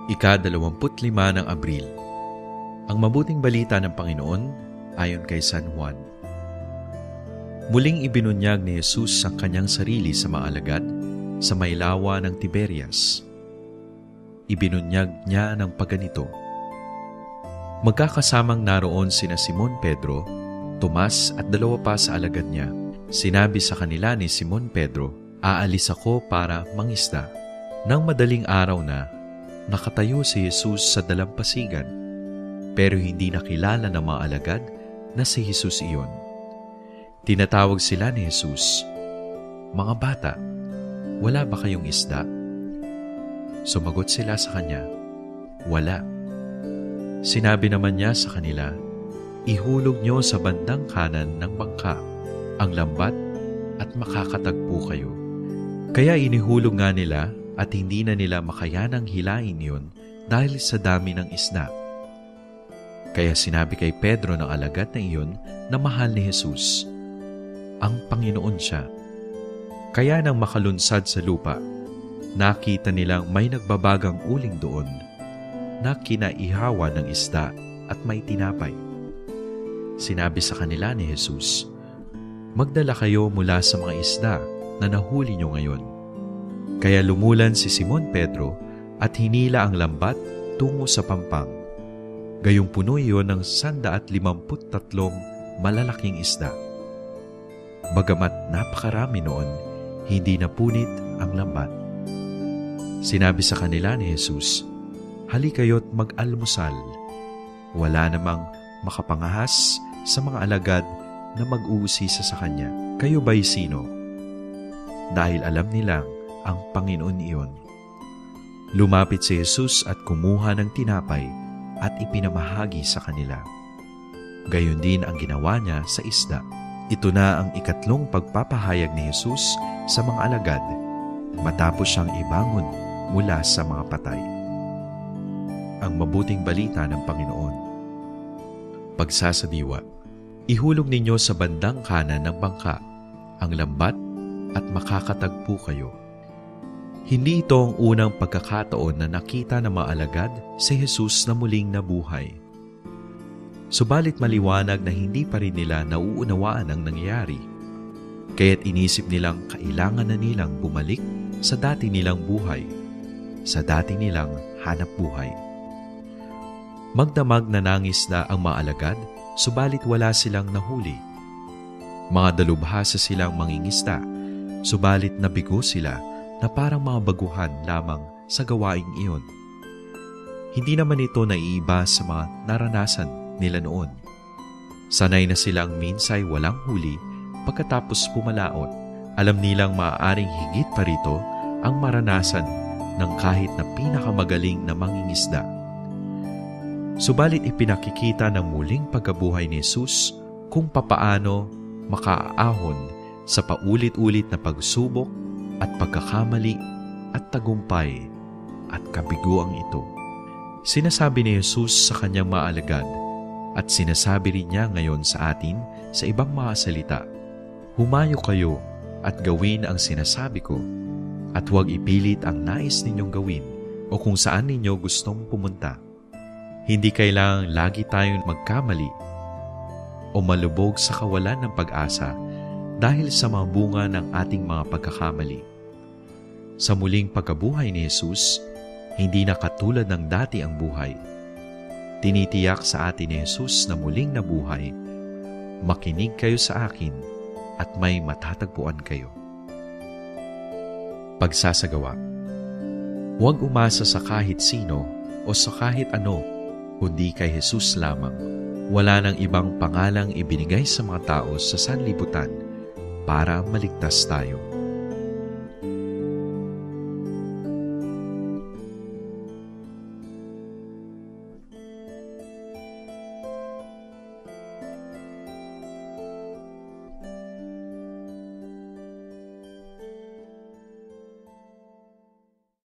Ika-25 ng Abril. Ang mabuting balita ng Panginoon ayon kay San Juan. Muling ibinunyag ni Jesus ang kanyang sarili sa mga alagad sa may lawa ng Tiberias. Ibinunyag niya ng pagganito. Magkakasamang naroon sina Simon Pedro, Tomas at dalawa pa sa alagad niya. Sinabi sa kanila ni Simon Pedro, "Aalis ako para mangisda." Nang madaling araw na, nakatayo si Jesus sa dalampasigan, pero hindi nakilala ng mga alagad na si Jesus iyon. Tinatawag sila ni Jesus, "Mga bata, wala ba kayong isda?" Sumagot sila sa kanya, "Wala." Sinabi naman niya sa kanila, "Ihulog niyo sa bandang kanan ng bangka ang lambat at makakatagpo kayo." Kaya inihulog nga nila at hindi na nila makayanang hilain yun dahil sa dami ng isda. Kaya sinabi kay Pedro ng alagad na iyon na mahal ni Jesus, ang Panginoon siya. Kaya nang makalunsad sa lupa, nakita nilang may nagbabagang uling doon na kinaihawa ng isda at may tinapay. Sinabi sa kanila ni Jesus, "Magdala kayo mula sa mga isda na nahuli nyo ngayon." Kaya lumulan si Simon Pedro at hinila ang lambat tungo sa pampang. Gayong puno iyon ng 153 malalaking isda. Bagamat napakarami noon, hindi napunit ang lambat. Sinabi sa kanila ni Jesus, "Hali kayo't mag-almusal." Wala namang makapangahas sa mga alagad na mag-uusisa sa kanya, "Kayo ba'y sino?" Dahil alam nilang ang Panginoon iyon. Lumapit si Jesus at kumuha ng tinapay at ipinamahagi sa kanila. Gayon din ang ginawa niya sa isda. Ito na ang ikatlong pagpapahayag ni Jesus sa mga alagad matapos siyang ibangon mula sa mga patay. Ang mabuting balita ng Panginoon. Pagsasabiwa. Ihulog ninyo sa bandang kanan ng bangka ang lambat at makakatagpo kayo. Hindi ito ang unang pagkakataon na nakita ng mga alagad si Jesus na muling nabuhay. Subalit maliwanag na hindi pa rin nila nauunawaan ang nangyayari. Kaya't inisip nilang kailangan na nilang bumalik sa dati nilang buhay, sa dati nilang hanap buhay. Magdamag na nangisda ang mga alagad, subalit wala silang nahuli. Mga dalubhasa silang mangingisda, subalit nabigo sila na parang mga baguhan lamang sa gawaing iyon. Hindi naman ito naiiba sa mga naranasan nila noon. Sanay na silang minsay walang huli pagkatapos pumalaot. Alam nilang maaaring higit pa rito ang maranasan ng kahit na pinakamagaling na mangingisda. Subalit ipinakikita ng muling pagkabuhay ni Jesus kung papaano makaahon sa paulit-ulit na pagsubok at pagkakamali at tagumpay at kabiguang ito. Sinasabi ni Jesus sa kanyang mga alagad at sinasabi rin niya ngayon sa atin sa ibang mga salita, "Humayo kayo at gawin ang sinasabi ko at huwag ipilit ang nais ninyong gawin o kung saan ninyo gustong pumunta." Hindi kailangang lagi tayong magkamali o malubog sa kawalan ng pag-asa dahil sa mga bunga ng ating mga pagkakamali. Sa muling pagkabuhay ni Jesus, hindi na katulad ng dati ang buhay. Tinitiyak sa atin ni Jesus na muling nabuhay, "Makinig kayo sa akin at may matatagpuan kayo." Pagsasagawa. Huwag umasa sa kahit sino o sa kahit ano, kundi kay Jesus lamang. Wala nang ibang pangalang ibinigay sa mga tao sa sanlibutan para maligtas tayo.